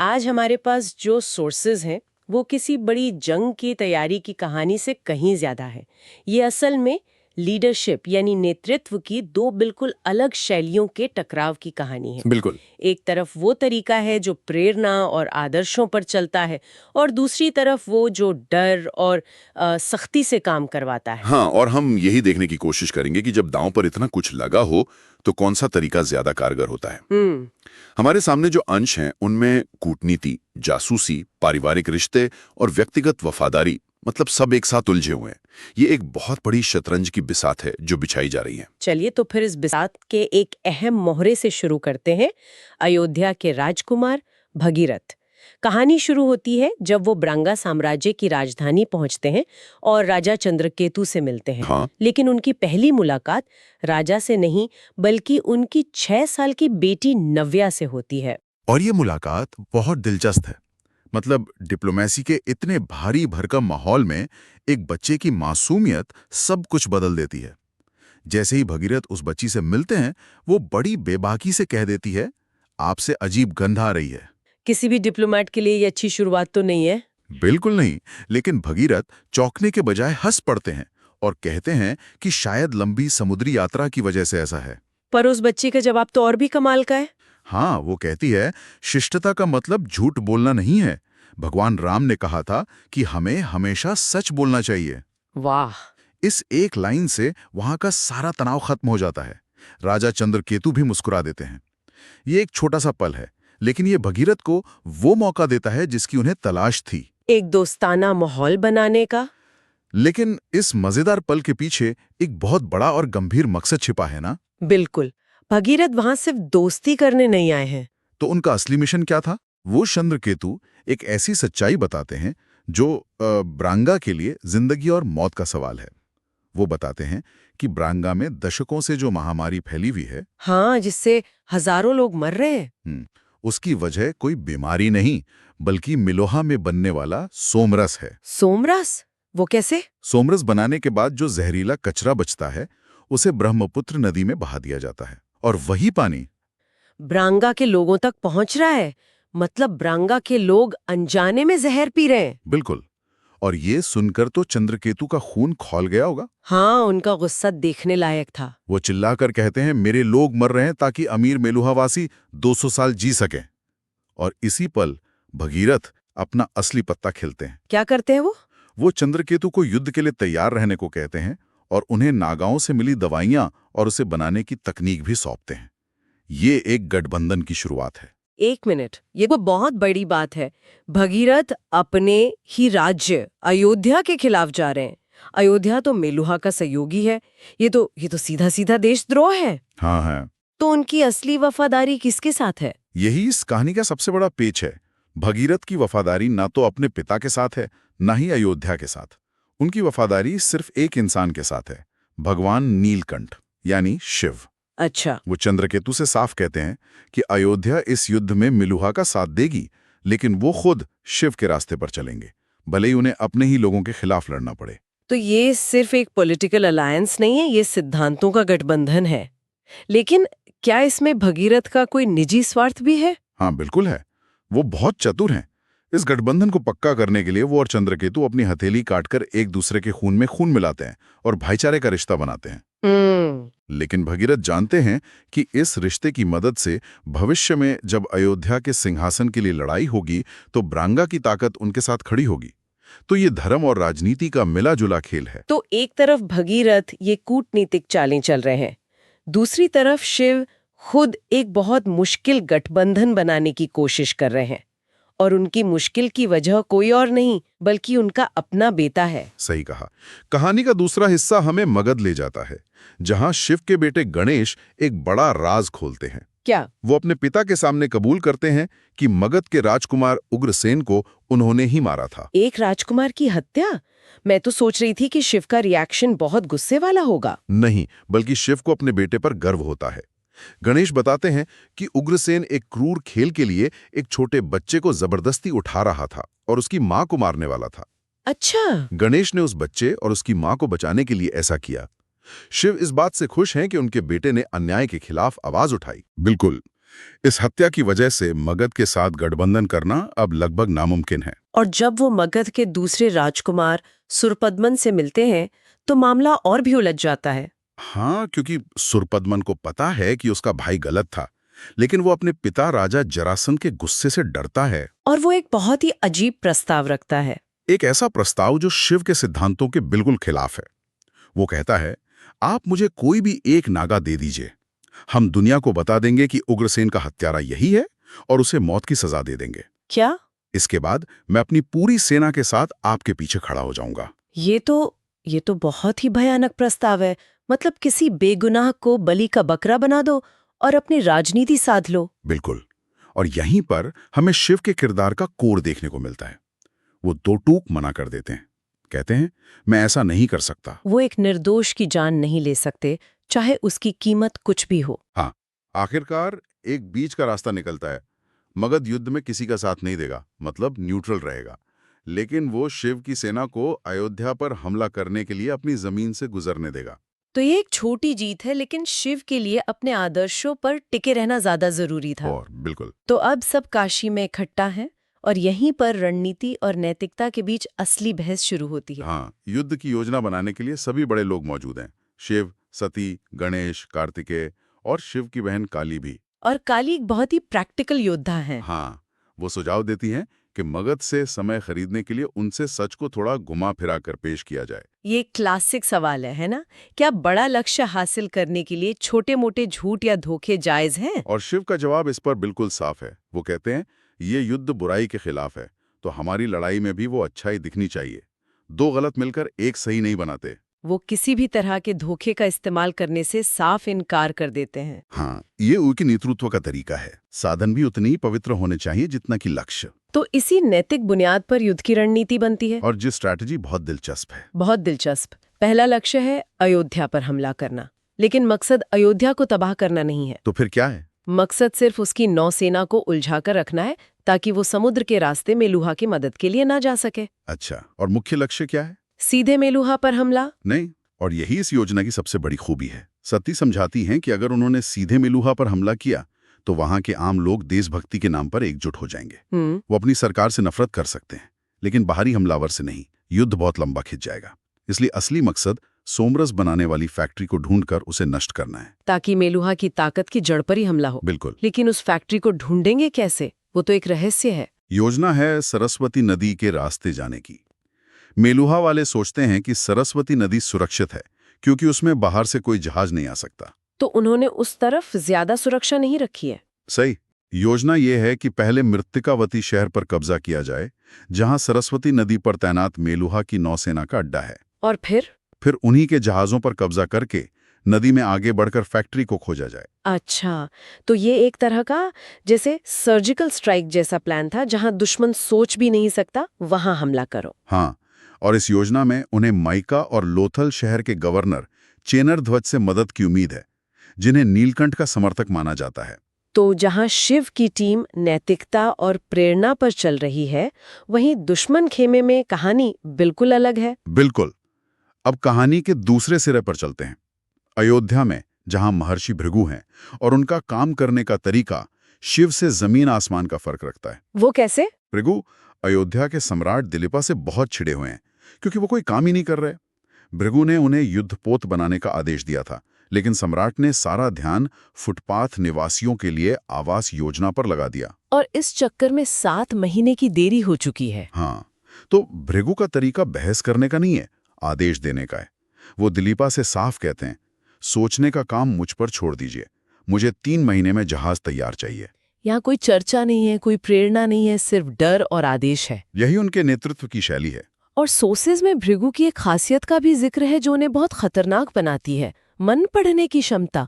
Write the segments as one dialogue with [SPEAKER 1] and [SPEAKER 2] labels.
[SPEAKER 1] आज हमारे पास जो सोर्सेज हैं वो किसी बड़ी जंग की तैयारी की कहानी से कहीं ज्यादा है। ये असल में लीडरशिप यानी नेतृत्व की दो बिल्कुल अलग शैलियों के टकराव की कहानी है।
[SPEAKER 2] बिल्कुल।
[SPEAKER 1] एक तरफ वो तरीका है जो प्रेरणा और आदर्शों पर चलता है, और दूसरी तरफ वो जो डर और सख्ती से काम करवाता है।
[SPEAKER 2] हाँ, और हम यही देखने की कोशिश करेंगे कि जब दांव पर इतना कुछ लगा हो तो कौन सा तरीका ज्यादा कारगर होता है। हमारे सामने जो अंश हैं उनमें कूटनीति, जासूसी, पारिवारिक रिश्ते और व्यक्तिगत वफादारी, मतलब सब एक साथ उलझे हुए हैं। ये एक बहुत बड़ी शतरंज की बिसात है जो बिछाई जा रही है।
[SPEAKER 1] चलिए तो फिर इस बिसात के एक अहम मोहरे से शुरू करते हैं। अयोध्या के राजकुमार भगीरथ। कहानी शुरू होती है जब वो ब्रांगा साम्राज्य की राजधानी पहुंचते हैं और राजा चंद्रकेतु से मिलते हैं।
[SPEAKER 2] हाँ।
[SPEAKER 1] लेकिन उनकी पहली मुलाकात राजा से नहीं बल्कि उनकी 6 साल की बेटी नव्या से होती है।
[SPEAKER 3] और ये मुलाकात बहुत दिलचस्प है। मतलब डिप्लोमेसी के इतने भारी भरकम माहौल में एक बच्चे की मासूमियत सब कुछ बदल देती है। जैसे ही भगीरथ उस बच्ची से मिलते हैं, वो बड़ी बेबाकी से कह देती है, आपसे अजीब गंध आ रही है।
[SPEAKER 1] किसी भी डिप्लोमेट के लिए ये अच्छी शुरुआत तो नहीं है।
[SPEAKER 3] बिल्कुल नहीं। लेकिन भगीरथ चौंकने के बजाय हंस पड़ते हैं और कहते हैं कि शायद लंबी समुद्री यात्रा की वजह से ऐसा है।
[SPEAKER 1] पर उस बच्ची का जवाब तो और भी कमाल का है।
[SPEAKER 3] हाँ, वो कहती है, शिष्टता का मतलब झूठ बोलना नहीं है। भगवान राम ने कहा था कि हमें हमेशा सच बोलना चाहिए।
[SPEAKER 1] वाह!
[SPEAKER 3] इस एक लाइन से वहां का सारा तनाव खत्म हो जाता है। राजा चंद्रकेतु भी मुस्कुरा देते हैं। ये एक छोटा सा पल है, लेकिन ये भगीरथ को वो मौका देता है जिसकी उन्हें तलाश थी।
[SPEAKER 1] एक दोस्ताना माहौल बनाने का।
[SPEAKER 3] लेकिन इस मजेदार पल के पीछे एक बहुत बड़ा और गंभीर मकसद छिपा है ना?
[SPEAKER 1] बिल्कुल। भगीरथ वहां सिर्फ दोस्ती करने नहीं आए हैं।
[SPEAKER 3] तो उनका असली मिशन क्या था? वो चंद्रकेतु एक ऐसी सच्चाई बताते हैं जो ब्रांगा के लिए जिंदगी और मौत का सवाल है। वो बताते हैं कि ब्रांगा में दशकों से जो महामारी फैली हुई है,
[SPEAKER 1] हाँ, जिससे हजारों लोग मर रहे हैं।
[SPEAKER 3] उसकी वजह कोई बीमारी नहीं बल्कि मिलोहा में बनने वाला सोमरस है।
[SPEAKER 1] सोमरस? वो कैसे?
[SPEAKER 3] सोमरस बनाने के बाद जो जहरीला कचरा बचता है उसे ब्रह्मपुत्र नदी में बहा दिया जाता है, और वही पानी
[SPEAKER 1] ब्रांगा के लोगों तक पहुंच रहा है। मतलब ब्रांगा के लोग अनजाने में जहर पी रहे हैं।
[SPEAKER 3] बिल्कुल। और ये सुनकर तो चंद्रकेतु का खून खौल गया होगा।
[SPEAKER 1] हाँ, उनका गुस्सा देखने लायक था।
[SPEAKER 3] वो चिल्लाकर कहते हैं, मेरे लोग मर रहे हैं ताकि अमीर मेलुहावासी 200 साल जी सकें। और इसी पल भगीरथ अपना असली पत्ता खिलते हैं।
[SPEAKER 1] क्या करते हैं वो?
[SPEAKER 3] वो चंद्रकेतु को युद्ध के लिए तैयार रहने को कहते हैं और उन्हें नागाओं से मिली दवाइयां और उसे बनाने की तकनीक भी सौंपते हैं। ये एक गठबंधन की शुरुआत है।
[SPEAKER 1] एक मिनट, ये कोई बहुत बड़ी बात है। भगीरथ अपने ही राज्य अयोध्या के खिलाफ जा रहे हैं। अयोध्या तो मेलुहा का सहयोगी है। ये तो सीधा सीधा देशद्रोह है।
[SPEAKER 3] हाँ है।
[SPEAKER 1] तो उनकी असली वफादारी किसके साथ है?
[SPEAKER 3] यही इस कहानी का सबसे बड़ा पेच है। भगीरथ की वफादारी ना तो अपने पिता के साथ है, ना ही अयोध्या के साथ। उनकी वफादारी सिर्फ एक इंसान के साथ है, भगवान नीलकंठ यानी शिव।
[SPEAKER 1] अच्छा।
[SPEAKER 3] वो चंद्रकेतु से साफ कहते हैं कि अयोध्या इस युद्ध में मिलुहा का साथ देगी, लेकिन वो खुद शिव के रास्ते पर चलेंगे, भले ही उन्हें अपने ही लोगों के खिलाफ लड़ना पड़े।
[SPEAKER 1] तो ये सिर्फ एक पॉलिटिकल अलायंस नहीं है, ये सिद्धांतों का गठबंधन है। लेकिन क्या इसमें भगीरथ का कोई निजी स्वार्थ भी है?
[SPEAKER 3] हाँ बिल्कुल है। वो बहुत चतुर हैं। इस गठबंधन को पक्का करने के लिए वो और चंद्रकेतु अपनी हथेली काटकर एक दूसरे के खून में खून मिलाते हैं और भाईचारे का रिश्ता बनाते हैं। लेकिन भगीरथ जानते हैं कि इस रिश्ते की मदद से भविष्य में जब अयोध्या के सिंहासन के लिए लड़ाई होगी तो ब्रांगा की ताकत उनके साथ खड़ी होगी। तो ये धर्म और राजनीति का मिला जुला खेल है।
[SPEAKER 1] तो एक तरफ भगीरथ ये कूटनीतिक चालें चल रहे हैं, दूसरी तरफ शिव खुद एक बहुत मुश्किल गठबंधन बनाने की कोशिश कर रहे हैं। और उनकी मुश्किल की वजह कोई और नहीं बल्कि उनका अपना बेटा है।
[SPEAKER 3] सही कहा। कहानी का दूसरा हिस्सा हमें मगध ले जाता है, जहां शिव के बेटे गणेश एक बड़ा राज खोलते हैं।
[SPEAKER 1] क्या?
[SPEAKER 3] वो अपने पिता के सामने कबूल करते हैं कि मगध के राजकुमार उग्रसेन को उन्होंने ही मारा था।
[SPEAKER 1] एक राजकुमार की हत्या? मैं तो सोच रही थी कि शिव का रिएक्शन बहुत गुस्से वाला होगा।
[SPEAKER 3] नहीं, बल्कि शिव को अपने बेटे पर गर्व होता है। गणेश बताते हैं कि उग्रसेन एक क्रूर खेल के लिए एक छोटे बच्चे को जबरदस्ती उठा रहा था और उसकी मां को मारने वाला था।
[SPEAKER 1] अच्छा।
[SPEAKER 3] गणेश ने उस बच्चे और उसकी मां को बचाने के लिए ऐसा किया। शिव इस बात से खुश हैं कि उनके बेटे ने अन्याय के खिलाफ आवाज उठाई। बिल्कुल। इस हत्या की वजह से मगध के साथ गठबंधन करना अब लगभग नामुमकिन है।
[SPEAKER 1] और जब वो मगध के दूसरे राजकुमार सुरपद्मन से मिलते हैं तो मामला और भी उलझ जाता है।
[SPEAKER 3] हाँ, क्योंकि सुरपद्मन को पता है कि उसका भाई गलत था, लेकिन वो अपने पिता राजा जरासंध के गुस्से से डरता है।
[SPEAKER 1] और वो एक बहुत ही अजीब प्रस्ताव रखता है।
[SPEAKER 3] एक ऐसा प्रस्ताव जो शिव के सिद्धांतों के बिल्कुल खिलाफ है। वो कहता है, आप मुझे कोई भी एक नागा दे दीजिए, हम दुनिया को बता देंगे कि उग्रसेन का हत्यारा यही है और उसे मौत की सजा दे देंगे।
[SPEAKER 1] क्या?
[SPEAKER 3] इसके बाद मैं अपनी पूरी सेना के साथ आपके पीछे खड़ा हो जाऊंगा।
[SPEAKER 1] ये तो बहुत ही भयानक प्रस्ताव है। मतलब किसी बेगुनाह को बलि का बकरा बना दो और अपनी राजनीति साध लो।
[SPEAKER 3] बिल्कुल। और यहीं पर हमें शिव के किरदार का कोर देखने को मिलता है। वो दो टूक मना कर देते हैं, कहते हैं मैं ऐसा नहीं कर सकता।
[SPEAKER 1] वो एक निर्दोष की जान नहीं ले सकते, चाहे उसकी कीमत कुछ भी हो।
[SPEAKER 3] हाँ, आखिरकार एक बीच का रास्ता निकलता है। मगध युद्ध में किसी का साथ नहीं देगा, मतलब न्यूट्रल रहेगा, लेकिन वो शिव की सेना को अयोध्या पर हमला करने के लिए अपनी जमीन से गुजरने देगा।
[SPEAKER 1] तो ये एक छोटी जीत है, लेकिन शिव के लिए अपने आदर्शों पर टिके रहना ज्यादा जरूरी था।
[SPEAKER 3] और बिल्कुल।
[SPEAKER 1] तो अब सब काशी में इकट्ठा है और यहीं पर रणनीति और नैतिकता के बीच असली बहस शुरू होती है।
[SPEAKER 3] हाँ, युद्ध की योजना बनाने के लिए सभी बड़े लोग मौजूद हैं। शिव, सती, गणेश, कार्तिकेय और शिव की बहन काली भी।
[SPEAKER 1] और काली एक बहुत ही प्रैक्टिकल योद्धा है।
[SPEAKER 3] हाँ, वो सुझाव देती हैं कि मगध से समय खरीदने के लिए उनसे सच को थोड़ा घुमा फिरा कर पेश किया जाए।
[SPEAKER 1] ये एक क्लासिक सवाल है ना? क्या बड़ा लक्ष्य हासिल करने के लिए छोटे-मोटे झूठ या धोखे जायज हैं?
[SPEAKER 3] और शिव का जवाब इस पर बिल्कुल साफ है। वो कहते हैं, ये युद्ध बुराई के खिलाफ है, तो हमारी लड़ाई में भी वो अच्छाई दिखनी चाहिए। दो गलत मिलकर एक सही नहीं बनाते।
[SPEAKER 1] वो किसी भी तरह के धोखे का इस्तेमाल करने से साफ इनकार कर देते हैं।
[SPEAKER 3] हाँ, ये उनके नेतृत्व का तरीका है। साधन भी उतनी ही पवित्र होने चाहिए जितना कि लक्ष्य।
[SPEAKER 1] तो इसी नैतिक बुनियाद पर युद्ध की रणनीति बनती है।
[SPEAKER 3] और जिस स्ट्रैटेजी बहुत दिलचस्प है।
[SPEAKER 1] बहुत दिलचस्प। पहला लक्ष्य है अयोध्या पर हमला करना, लेकिन मकसद अयोध्या को तबाह करना नहीं है।
[SPEAKER 3] तो फिर क्या है?
[SPEAKER 1] मकसद सिर्फ उसकी नौसेना को उलझाकर रखना है, ताकि वो समुद्र के रास्ते मेलुहा की मदद के लिए ना जा सके।
[SPEAKER 3] अच्छा, और मुख्य लक्ष्य क्या है?
[SPEAKER 1] सीधे मेलुहा पर हमला
[SPEAKER 3] नहीं, और यही इस योजना की सबसे बड़ी खूबी है। सती समझाती हैं कि अगर उन्होंने सीधे मेलुहा पर हमला किया तो वहां के आम लोग देशभक्ति के नाम पर एकजुट हो जाएंगे। वो अपनी सरकार से नफरत कर सकते हैं, लेकिन बाहरी हमलावर से नहीं। युद्ध बहुत लंबा खिंच जाएगा। इसलिए असली मकसद सोमरस बनाने वाली फैक्ट्री को ढूंढकर उसे नष्ट करना है,
[SPEAKER 1] ताकि मेलुहा की ताकत की जड़ पर ही हमला हो।
[SPEAKER 3] बिल्कुल।
[SPEAKER 1] लेकिन उस फैक्ट्री को ढूंढेंगे कैसे? वो तो एक रहस्य है।
[SPEAKER 3] योजना है सरस्वती नदी के रास्ते जाने की। मेलुहा वाले सोचते हैं कि सरस्वती नदी सुरक्षित है, क्योंकि उसमें बाहर से कोई जहाज नहीं आ सकता।
[SPEAKER 1] तो उन्होंने उस तरफ ज्यादा सुरक्षा नहीं रखी है।
[SPEAKER 3] सही। योजना यह है कि पहले मृत्तिकावती शहर पर कब्जा किया जाए, जहां सरस्वती नदी पर तैनात मेलुहा की नौसेना का अड्डा है।
[SPEAKER 1] और फिर
[SPEAKER 3] उन्हीं के जहाजों पर कब्जा करके नदी में आगे बढ़कर फैक्ट्री को खोजा जाए।
[SPEAKER 1] अच्छा, तो ये एक तरह का जैसे सर्जिकल स्ट्राइक जैसा प्लान था, जहां दुश्मन सोच भी नहीं सकता, वहां हमला करो।
[SPEAKER 3] हाँ, और इस योजना में उन्हें माइका और लोथल शहर के गवर्नर चेनर ध्वज से मदद की उम्मीद है, जिन्हें नीलकंठ का समर्थक माना जाता है।
[SPEAKER 1] तो जहां शिव की टीम नैतिकता और प्रेरणा पर चल रही है, वहीं दुश्मन खेमे में कहानी बिल्कुल अलग है।
[SPEAKER 3] बिल्कुल। अब कहानी के दूसरे सिरे पर चलते हैं। अयोध्या में जहां महर्षि भृगु हैं और उनका काम करने का तरीका शिव से जमीन आसमान का फर्क रखता है।
[SPEAKER 1] वो कैसे?
[SPEAKER 3] भृगु अयोध्या के सम्राट दिलीपा से बहुत छिड़े हुए हैं, क्योंकि वो कोई काम ही नहीं कर रहे। भृगु ने उन्हें युद्धपोत बनाने का आदेश दिया था, लेकिन सम्राट ने सारा ध्यान फुटपाथ निवासियों के लिए आवास योजना पर लगा दिया।
[SPEAKER 1] और इस चक्कर में 7 महीने की देरी हो चुकी है।
[SPEAKER 3] हाँ, तो भृगु का तरीका बहस करने का नहीं है, आदेश देने का है। वो दिलीपा से साफ कहते हैं, सोचने का काम मुझ पर छोड़ दीजिए, मुझे 3 महीने में जहाज तैयार चाहिए।
[SPEAKER 1] यहाँ कोई चर्चा नहीं है, कोई प्रेरणा नहीं है, सिर्फ डर और आदेश है।
[SPEAKER 3] यही उनके नेतृत्व की शैली है।
[SPEAKER 1] और सोर्सेज में भृगु की एक खासियत का भी जिक्र है, जो उन्हें बहुत खतरनाक बनाती है। मन पढ़ने की क्षमता।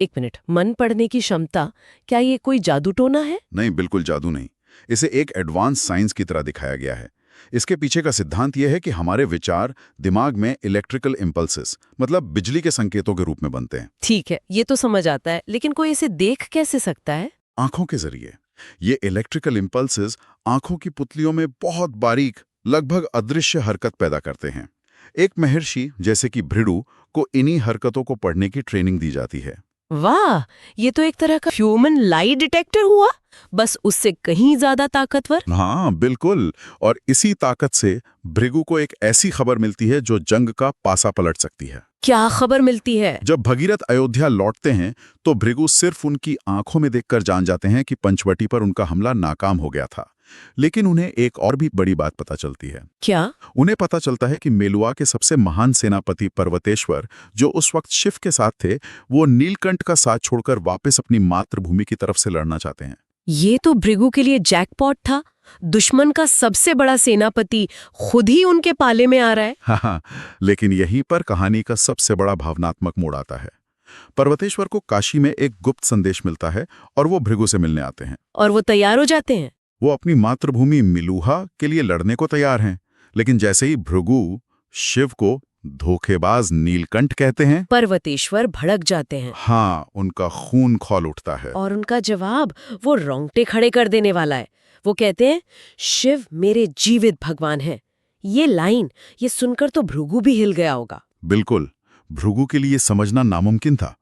[SPEAKER 1] एक मिनट, मन पढ़ने की क्षमता, क्या ये कोई जादू टोना है?
[SPEAKER 3] नहीं, बिल्कुल जादू नहीं। इसे एक एडवांस साइंस की तरह दिखाया गया है। इसके पीछे का सिद्धांत यह है कि हमारे विचार दिमाग में इलेक्ट्रिकल इंपल्सेस, मतलब बिजली के संकेतों के रूप में बनते हैं।
[SPEAKER 1] ठीक है, ये तो समझ आता है, लेकिन कोई इसे देख कैसे सकता है?
[SPEAKER 3] आंखों के जरिए। ये इलेक्ट्रिकल इंपल्सेस आंखों की पुतलियों में बहुत बारीक, लगभग अदृश्य हरकत पैदा करते हैं। एक महर्षि जैसे कि भृगु को इन्हीं हरकतों को पढ़ने की ट्रेनिंग दी जाती है।
[SPEAKER 1] वाह, ये तो एक तरह का ह्यूमन लाई डिटेक्टर हुआ, बस उससे कहीं ज्यादा ताकतवर।
[SPEAKER 3] हाँ बिल्कुल। और इसी ताकत से भृगु को एक ऐसी खबर मिलती है जो जंग का पासा पलट सकती है।
[SPEAKER 1] क्या खबर मिलती है?
[SPEAKER 3] जब भगीरथ अयोध्या लौटते हैं तो भृगु सिर्फ उनकी आंखों में देखकर जान जाते हैं कि पंचवटी पर उनका हमला नाकाम हो गया था। लेकिन उन्हें एक और भी बड़ी बात पता चलती है।
[SPEAKER 1] क्या?
[SPEAKER 3] उन्हें पता चलता है कि मेलुआ के सबसे महान सेनापति पर्वतेश्वर, जो उस वक्त शिव के साथ थे, वो नीलकंठ का साथ छोड़कर वापस अपनी मातृभूमि की तरफ से लड़ना चाहते हैं।
[SPEAKER 1] ये तो भृगु के लिए जैकपॉट था। दुश्मन का सबसे बड़ा सेनापति खुद ही उनके पाले में आ रहा है।
[SPEAKER 3] हाँ, लेकिन यहीं पर कहानी का सबसे बड़ा भावनात्मक मोड़ आता है। पर्वतेश्वर को काशी में एक गुप्त संदेश मिलता है और वो भृगु से मिलने आते हैं।
[SPEAKER 1] और वो तैयार हो जाते हैं।
[SPEAKER 3] वो अपनी मातृभूमि मिलुहा के लिए लड़ने को तैयार हैं। लेकिन जैसे ही भृगु शिव को धोखेबाज नीलकंठ कहते हैं,
[SPEAKER 1] पर्वतेश्वर भड़क जाते हैं।
[SPEAKER 3] हाँ, उनका खून खौल उठता है।
[SPEAKER 1] और उनका जवाब वो रोंगटे खड़े कर देने वाला है। वो कहते हैं, शिव मेरे जीवित भगवान हैं। ये लाइन, ये सुनकर तो भृगु भी हिल गया होगा।
[SPEAKER 3] बिल्कुल, भृगु के लिए समझना नामुमकिन था।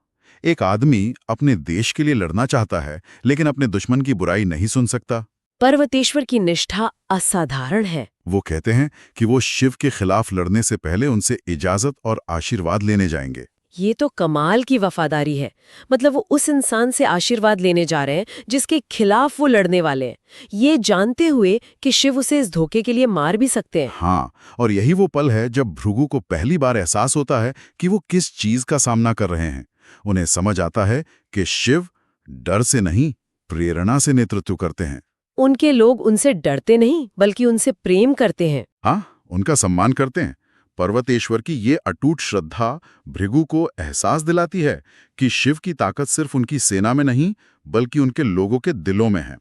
[SPEAKER 3] एक आदमी अपने देश के लिए लड़ना चाहता है, लेकिन अपने दुश्मन की बुराई नहीं सुन सकता।
[SPEAKER 1] पर्वतेश्वर की निष्ठा असाधारण है।
[SPEAKER 3] वो कहते हैं कि वो शिव के खिलाफ लड़ने से पहले उनसे इजाजत और आशीर्वाद लेने जाएंगे।
[SPEAKER 1] ये तो कमाल की वफादारी है। मतलब वो उस इंसान से आशीर्वाद लेने जा रहे हैं जिसके खिलाफ वो लड़ने वाले हैं, ये जानते हुए कि शिव उसे इस धोखे के लिए मार भी सकते हैं।
[SPEAKER 3] हाँ, और यही वो पल है जब भृगु को पहली बार एहसास होता है कि वो किस चीज का सामना कर रहे हैं। उन्हें समझ आता है कि शिव डर से नहीं, प्रेरणा से नेतृत्व करते हैं।
[SPEAKER 1] उनके लोग उनसे डरते नहीं, बल्कि उनसे प्रेम करते हैं।
[SPEAKER 3] हाँ, उनका सम्मान करते हैं। पर्वतेश्वर की ये अटूट श्रद्धा भृगु को एहसास दिलाती है कि शिव की ताकत सिर्फ उनकी सेना में नहीं, बल्कि उनके लोगों के दिलों में है।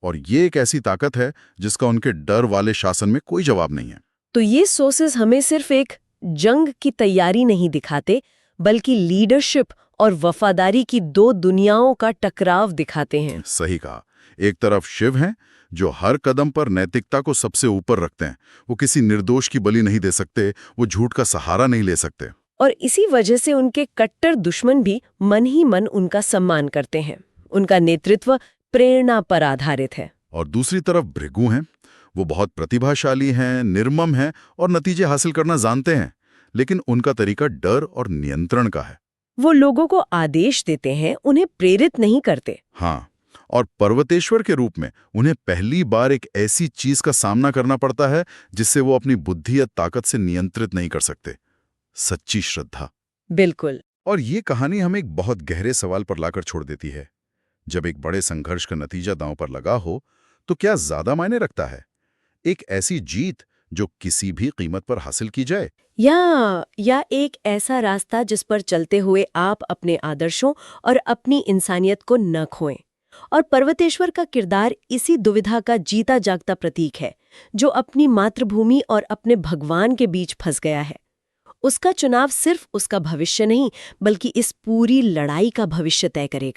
[SPEAKER 3] और ये एक ऐसी ताकत है जिसका उनके डर वाले शासन में कोई जवाब नहीं है।
[SPEAKER 1] तो ये सोर्सेस हमें सिर्फ एक जंग की तैयारी नहीं दिखाते, बल्कि लीडरशिप और वफादारी की दो दुनियाओं का टकराव दिखाते हैं।
[SPEAKER 3] सही कहा। एक तरफ शिव हैं जो हर कदम पर नैतिकता को सबसे ऊपर रखते हैं। वो किसी निर्दोष की बलि नहीं दे सकते, वो झूठ का सहारा नहीं ले सकते।
[SPEAKER 1] और इसी वजह से उनके कट्टर दुश्मन भी मन ही मन उनका सम्मान करते हैं। उनका नेतृत्व प्रेरणा पर आधारित है।
[SPEAKER 3] और दूसरी तरफ भृगु हैं, वो बहुत प्रतिभाशाली हैं, निर्मम हैं और नतीजे हासिल करना जानते हैं, लेकिन उनका तरीका डर और नियंत्रण का है।
[SPEAKER 1] वो लोगों को आदेश देते हैं, उन्हें प्रेरित नहीं करते।
[SPEAKER 3] हाँ, और पर्वतेश्वर के रूप में उन्हें पहली बार एक ऐसी चीज का सामना करना पड़ता है जिससे वो अपनी बुद्धि या ताकत से नियंत्रित नहीं कर सकते, सच्ची श्रद्धा।
[SPEAKER 1] बिल्कुल।
[SPEAKER 3] और ये कहानी हमें एक बहुत गहरे सवाल पर लाकर छोड़ देती है। जब एक बड़े संघर्ष का नतीजा दांव पर लगा हो, तो क्या ज्यादा मायने रखता है एक ऐसी जीत जो किसी भी कीमत पर हासिल की जाए,
[SPEAKER 1] या एक ऐसा रास्ता जिस पर चलते हुए आप अपने आदर्शों और अपनी इंसानियत को न खोएं? और पर्वतेश्वर का किरदार इसी दुविधा का जीता जागता प्रतीक है, जो अपनी मातृभूमि और अपने भगवान के बीच फंस गया है। उसका चुनाव सिर्फ उसका भविष्य नहीं, बल्कि इस पूरी लड़ाई का भविष्य तय करेगा।